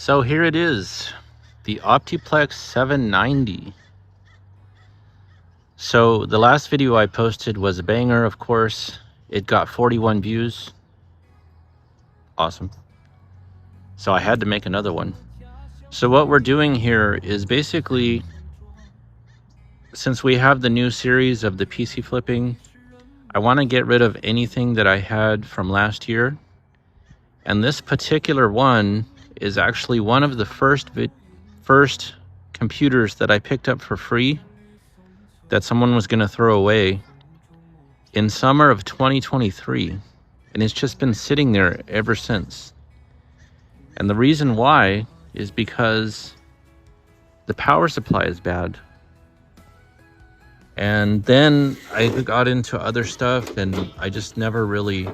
So here it is, the Optiplex 790. So the last video I posted was a banger, of course. It got 41 views. Awesome. So I had to make another one. So what we're doing here is basically, since we have the new series of the PC flipping, I want to get rid of anything that I had from last year. And this particular one is actually one of the first computers that I picked up for free that someone was going to throw away in summer of 2023. And it's just been sitting there ever since. And the reason why is because the power supply is bad. And then I got into other stuff and I just never really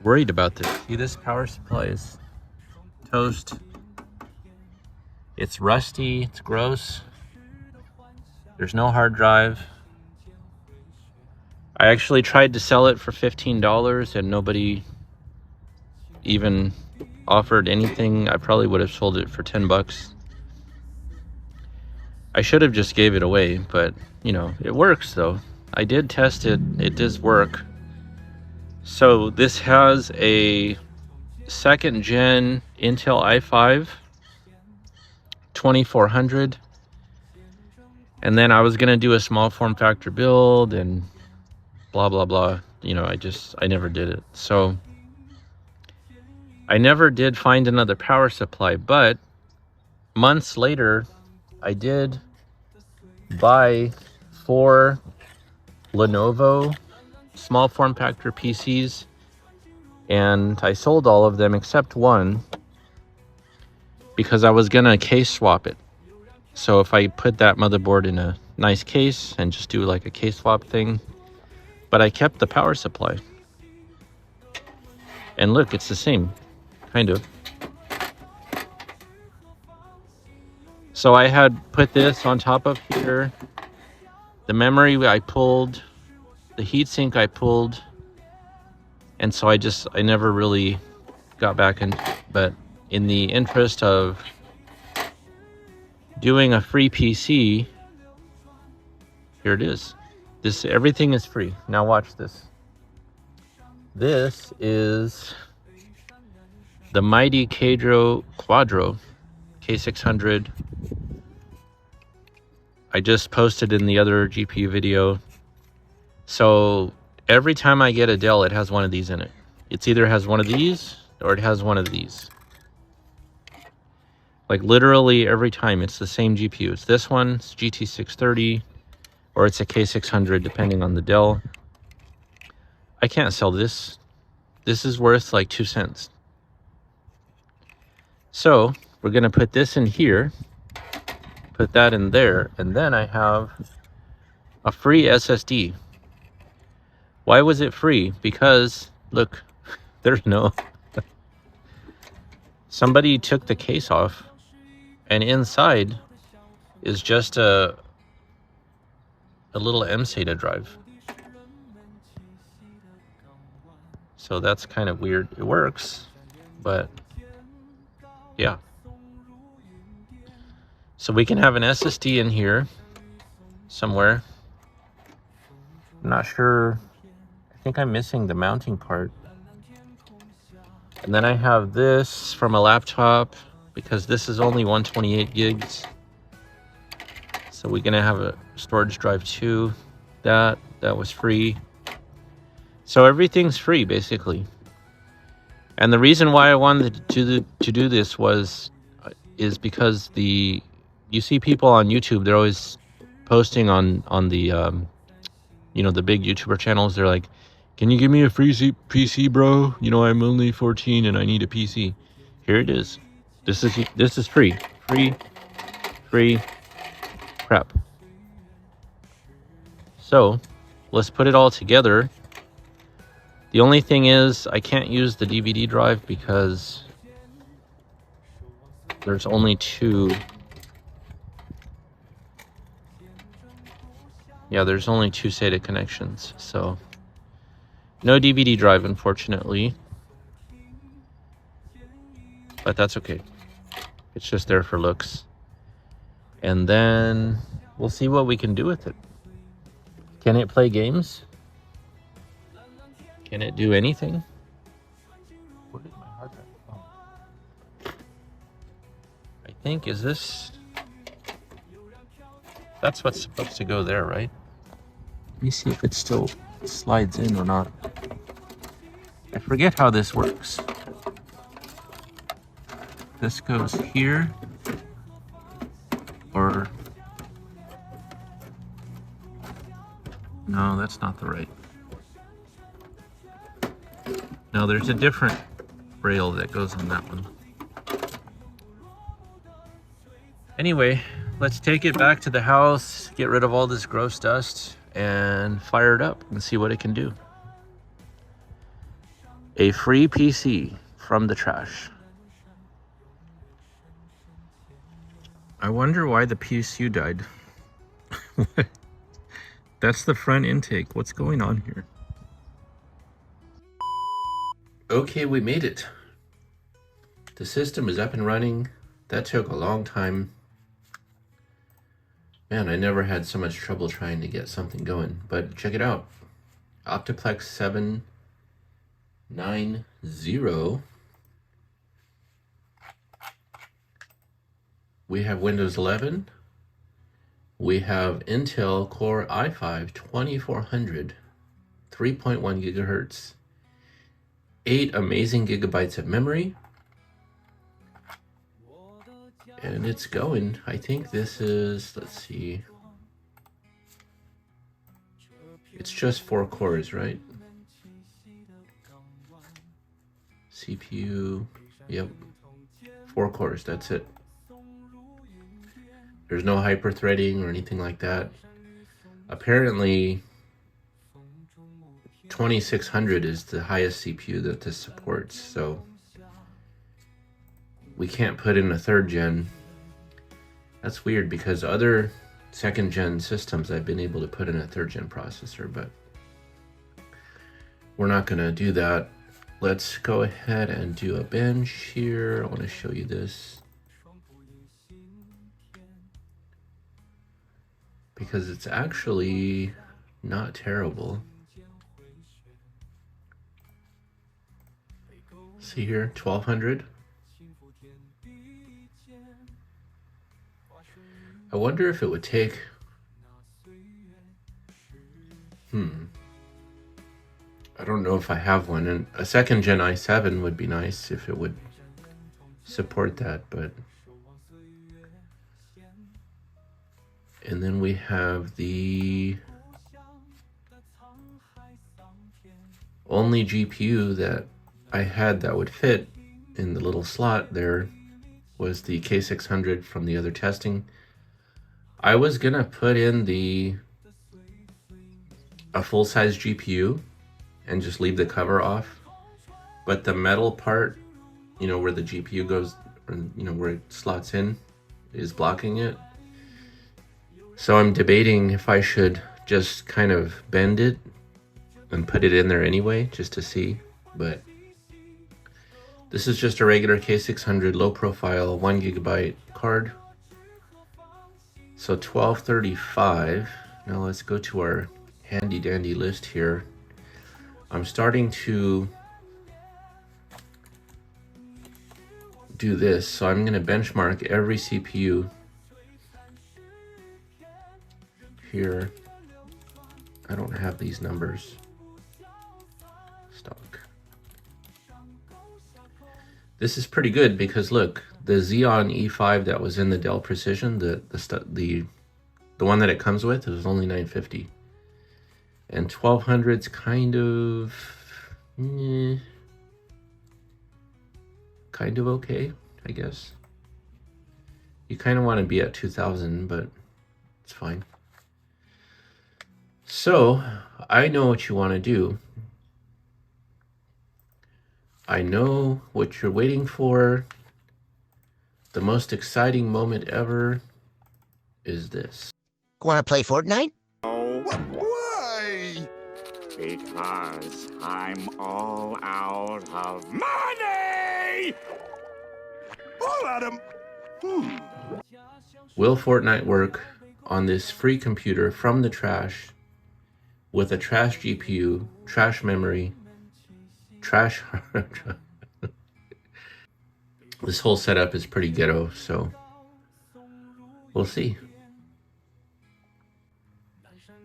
worried about this. See, this power supply is toast. It's rusty, it's gross. There's no hard drive. I actually tried to sell it for $15 and nobody even offered anything. I probably would have sold it for 10 bucks. I should have just gave it away, but you know, it works though. I did test it, it does work. So this has a 2nd gen Intel i5 2400, and then I was gonna do a small form factor build and blah blah blah. You know, I never did it. So I never did find another power supply, but months later I did buy 4 Lenovo small form factor PCs, and I sold all of them except one because I was gonna case swap it. So if I put that motherboard in a nice case and just do like a case swap thing, but I kept the power supply. And look, it's the same, kind of. So I had put this on top of here. The memory I pulled, the heatsink I pulled, and so I never really got back in. But in the interest of doing a free PC, here it is. Everything is free. Now watch this. This is the mighty Quadro K600. I just posted in the other GPU video. So every time I get a Dell, it has one of these in it. It's either has one of these or it has one of these. Like literally every time it's the same GPU. It's this one, it's GT630, or it's a K600 depending on the Dell. I can't sell this. This is worth like 2 cents. So we're gonna put this in here, put that in there, and then I have a free SSD. Why was it free? Because look, there's no somebody took the case off and inside is just a little SATA drive. So that's kind of weird. It works, but yeah. So we can have an SSD in here somewhere. I'm not sure. I think I'm missing the mounting part. And then I have this from a laptop because this is only 128 gigs. So we're gonna have a storage drive too. That was free. So everything's free basically. And the reason why I wanted to do this is because you see people on YouTube, they're always posting on the you know, the big YouTuber channels. They're like, can you give me a free PC, bro? You know, I'm only 14 and I need a PC. Here it is. This is free. Free crap. So let's put it all together. The only thing is I can't use the DVD drive because there's only 2. Yeah, there's only 2 SATA connections, so no DVD drive, unfortunately. but that's okay. It's just there for looks. And then we'll see what we can do with it. Can it play games? Can it do anything? Where did my hard drive? Oh. I think, is this... That's what's supposed to go there, right? Let me see if it still slides in or not. I forget how this works. This goes here, or... No, that's not the right. No, there's a different rail that goes on that one. Anyway, let's take it back to the house, get rid of all this gross dust, and fire it up and see what it can do. A free PC from the trash. I wonder why the PSU died. That's the front intake. What's going on here? Okay, we made it. The system is up and running. That took a long time. Man, I never had so much trouble trying to get something going, but check it out. Optiplex 790. We have Windows 11. We have Intel Core i5 2400, 3.1 gigahertz, 8 amazing gigabytes of memory. And it's going. I think this is, let's see. It's just 4 cores, right? CPU, yep. 4 cores, that's it. There's no hyper-threading or anything like that. Apparently, 2600 is the highest CPU that this supports, so we can't put in a 3rd gen. That's weird because other 2nd gen systems I've been able to put in a 3rd gen processor, but we're not gonna do that. Let's go ahead and do a bench here. I want to show you this because it's actually not terrible. See here, 1200. I wonder if it would take, I don't know if I have one, and a 2nd gen i7 would be nice if it would support that, but. And then we have the only GPU that I had that would fit in the little slot there was the K600 from the other testing. I was gonna put in a full-size GPU and just leave the cover off, but the metal part, you know, where the GPU goes, or, you know, where it slots in, is blocking it. So I'm debating if I should just kind of bend it and put it in there anyway, just to see. But this is just a regular K600 low profile 1 gigabyte card. So 1235. Now let's go to our handy dandy list here. I'm starting to do this, so I'm going to benchmark every CPU here. I don't have these numbers. Stock. This is pretty good because look, the Xeon E5 that was in the Dell Precision, the one that it comes with, it was only $950. And 1200's kind of okay, I guess. You kind of want to be at 2000, but it's fine. So I know what you want to do. I know what you're waiting for. The most exciting moment ever is this. Want to play Fortnite? Why? Because I'm all out of money! Will Fortnite work on this free computer from the trash with a trash GPU, trash memory, trash hard drive? This whole setup is pretty ghetto, so we'll see.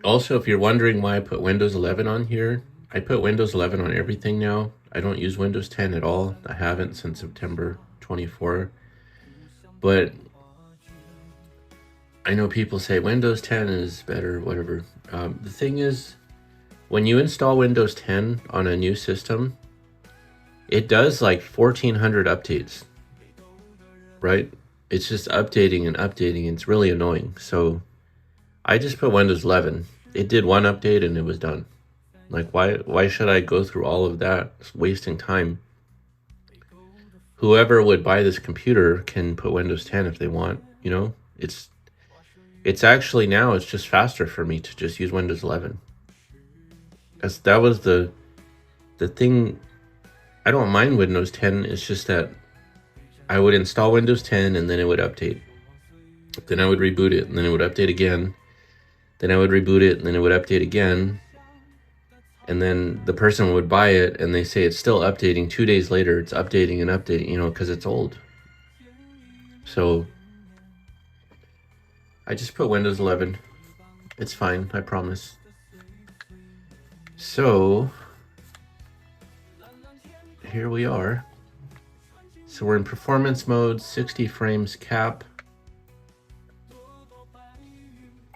Also, if you're wondering why I put Windows 11 on here, I put Windows 11 on everything now. I don't use Windows 10 at all. I haven't since September 24. But I know people say Windows 10 is better, whatever. The thing is, when you install Windows 10 on a new system, it does like 1,400 updates, right? It's just updating and updating. It's really annoying. So I just put Windows 11. It did one update and it was done. Like, why should I go through all of that? It's wasting time. Whoever would buy this computer can put Windows 10 if they want, you know? It's actually now, it's just faster for me to just use Windows 11. That was the thing. I don't mind Windows 10. It's just that I would install Windows 10 and then it would update. Then I would reboot it and then it would update again. Then I would reboot it and then it would update again. And then the person would buy it and they say it's still updating. 2 days later, it's updating and updating, you know, because it's old. So I just put Windows 11. It's fine, I promise. So here we are. So we're in performance mode, 60 frames cap.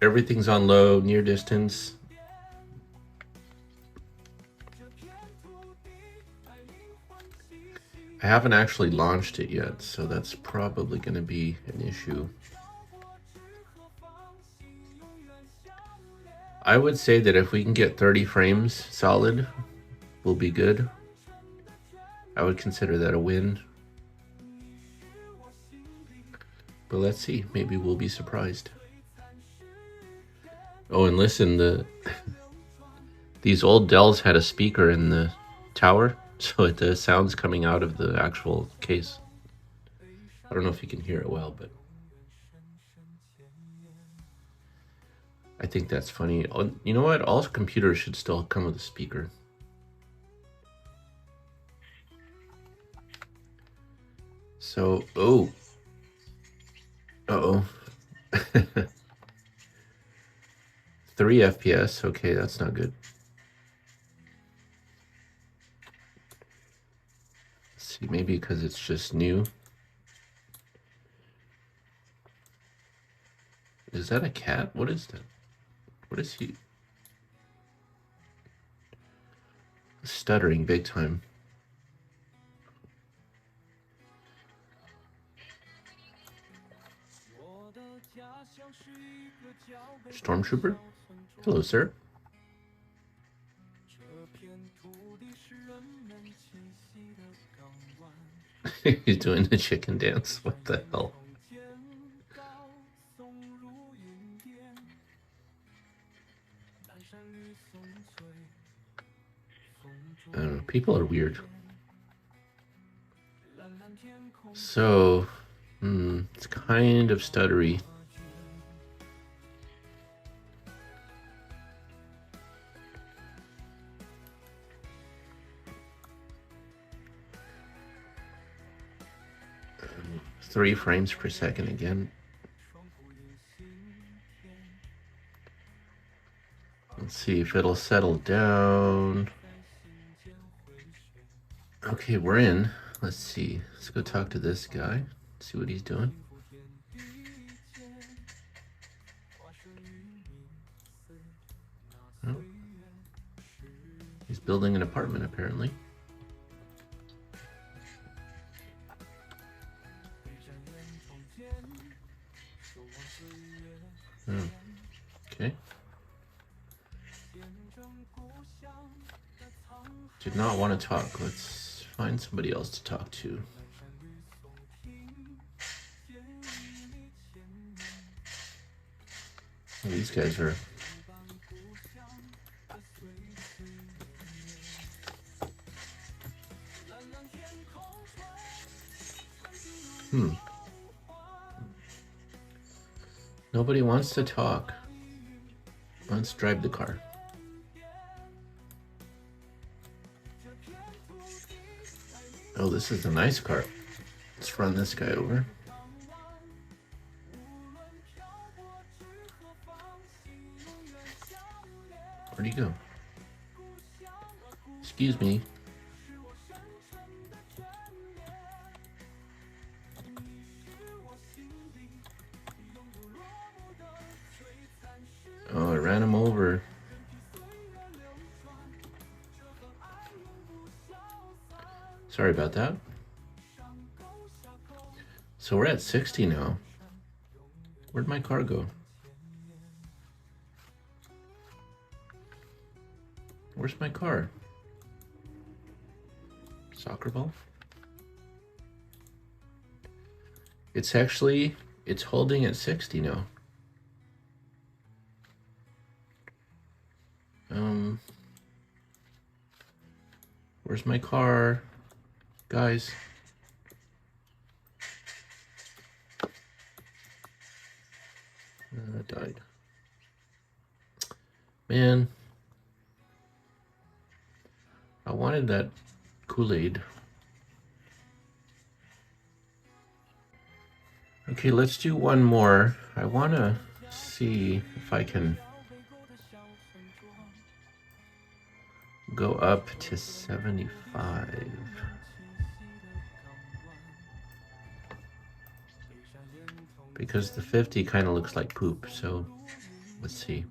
Everything's on low, near distance. I haven't actually launched it yet, so that's probably going to be an issue. I would say that if we can get 30 frames solid, we'll be good. I would consider that a win. But let's see, maybe we'll be surprised. Oh, and listen, these old Dells had a speaker in the tower, so the sound's coming out of the actual case. I don't know if you can hear it well, but I think that's funny. Oh, you know what? All computers should still come with a speaker. So, oh. Uh-oh. 3 FPS. Okay, that's not good. Let's see, maybe because it's just new. Is that a cat? What is that? What is he? Stuttering big time. Stormtrooper? Hello, sir. He's doing the chicken dance. What the hell? I don't know. People are weird. So, it's kind of stuttery. Um, 3 frames per second again. Let's see if it'll settle down. Okay, we're in. Let's see. Let's go talk to this guy. See what he's doing. Oh. He's building an apartment, apparently. Oh. Okay. Did not want to talk. Let's find somebody else to talk to. Oh, these guys are... Nobody wants to talk. Let's drive the car. Oh, this is a nice car. Let's run this guy over. Where'd he go? Excuse me. Oh, I ran him over. Sorry about that. So we're at 60 now. Where'd my car go? Where's my car? Soccer ball? It's holding at 60 now. Where's my car? Guys. Died. Man. I wanted that Kool-Aid. Okay, let's do one more. I want to see if I can go up to 75. Because the 50 kind of looks like poop, so let's see.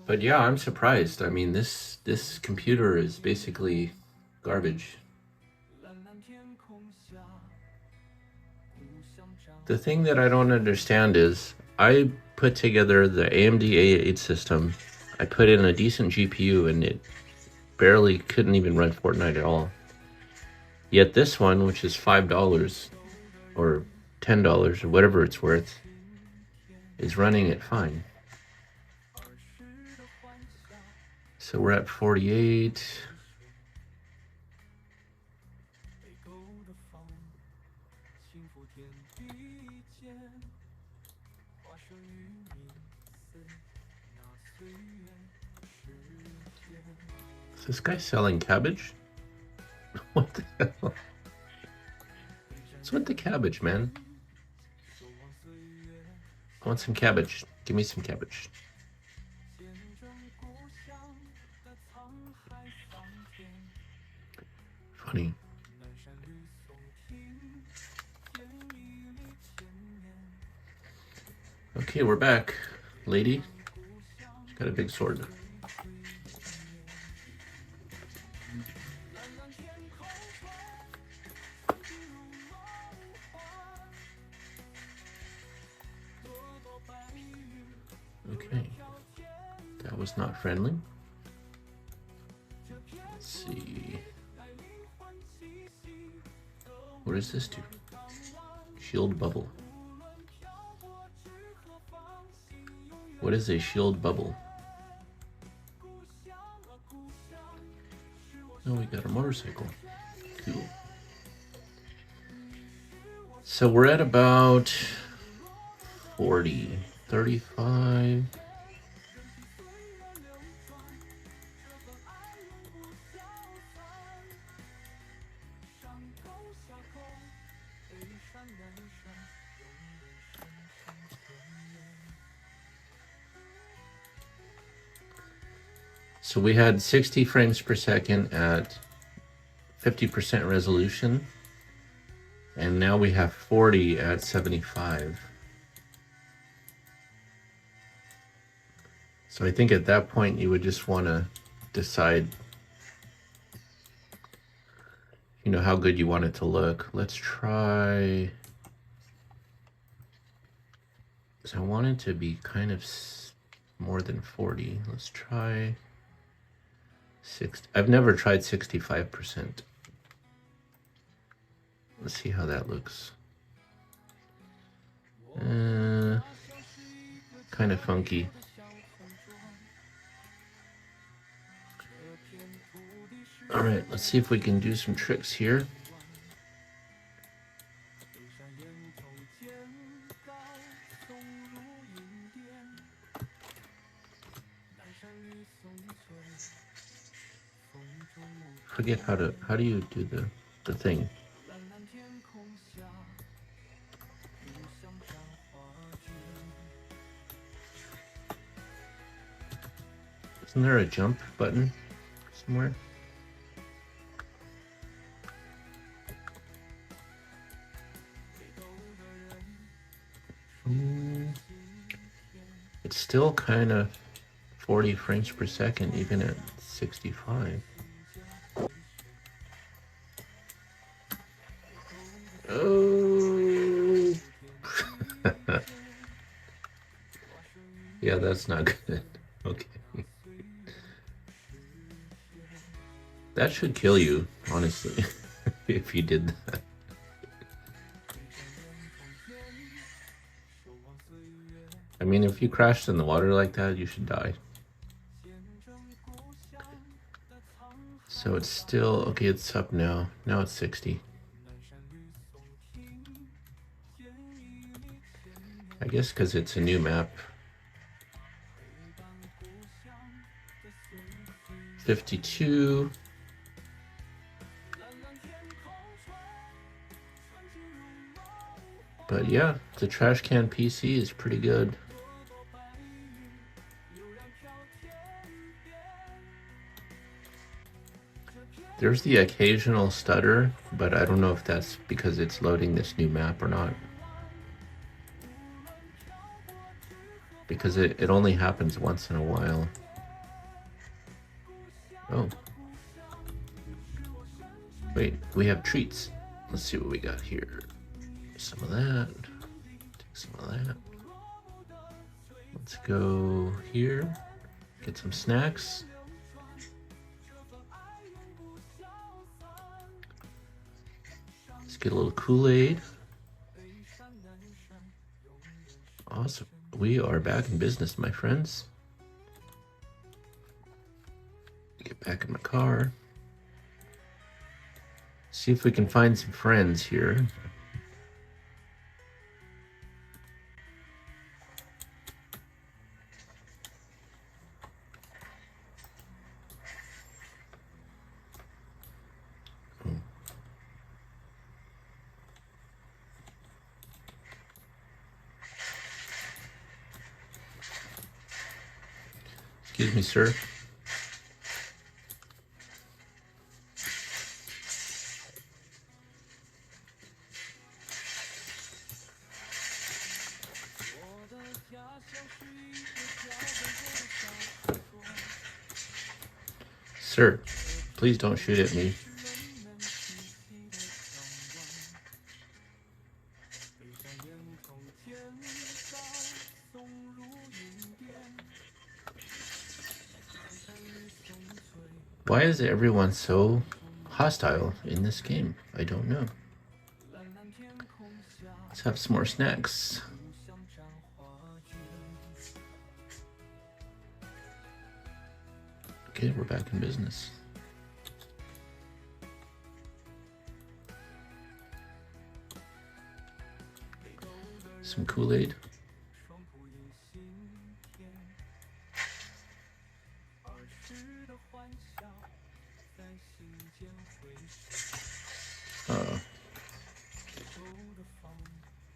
But yeah, I'm surprised. I mean, this computer is basically garbage. The thing that I don't understand is I put together the AMD A8 system. I put in a decent GPU and it barely couldn't even run Fortnite at all. Yet this one, which is $5 or $10 or whatever it's worth, is running it fine. So we're at 48. Is this guy selling cabbage? What the hell? What's with the cabbage, man? I want some cabbage. Give me some cabbage. Funny. Okay, we're back. Lady, got a big sword. Okay, that was not friendly. Let's see. What does this do? Shield bubble. What is a shield bubble? Oh, we got a motorcycle. Cool. So we're at about 40, 35. So we had 60 frames per second at 50% resolution, and now we have 40 at 75. So I think at that point you would just want to decide, you know, how good you want it to look. Let's try, because I want it to be kind of more than 40. Let's try 60. I've never tried 65%. Let's see how that looks. Kind of funky. All right, let's see if we can do some tricks here. forget how do you do the thing? Isn't there a jump button somewhere? It's still kind of 40 frames per second, even at 65. Oh. Yeah, that's not good. Okay. That should kill you, honestly, if you did that. I mean, if you crashed in the water like that, you should die. So it's still, okay, it's up now. Now it's 60. I guess because it's a new map. 52. But yeah, the trash can PC is pretty good. There's the occasional stutter, but I don't know if that's because it's loading this new map or not. Because it only happens once in a while. Oh. Wait, we have treats. Let's see what we got here. Some of that. Take some of that. Let's go here. Get some snacks. Let's get a little Kool-Aid. Awesome. We are back in business, my friends. Get back in my car. See if we can find some friends here. Excuse me, sir. Sir, please don't shoot at me. Why is everyone so hostile in this game? I don't know. Let's have some more snacks. Okay, we're back in business. Some Kool-Aid.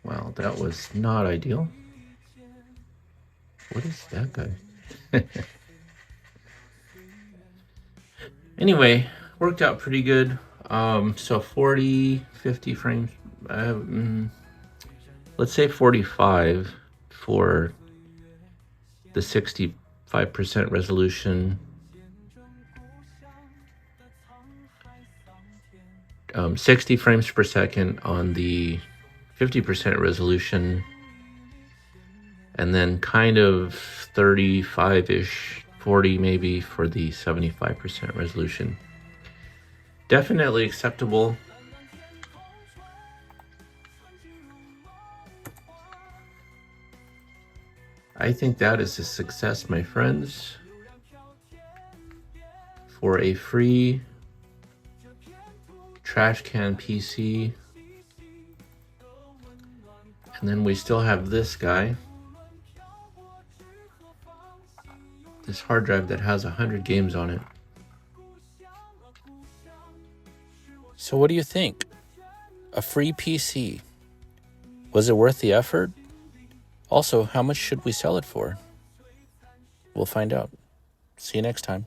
Well, that was not ideal. What is that guy? Anyway, worked out pretty good. So 40, 50 frames. Let's say 45 for the 65% resolution. 60 frames per second on the 50% resolution, and then kind of 35-ish, 40 maybe for the 75% resolution. Definitely acceptable. I think that is a success, my friends, for a free trash can PC. And then we still have this guy, this hard drive that has 100 games on it. So what do you think? A free PC. Was it worth the effort? Also, how much should we sell it for? We'll find out. See you next time.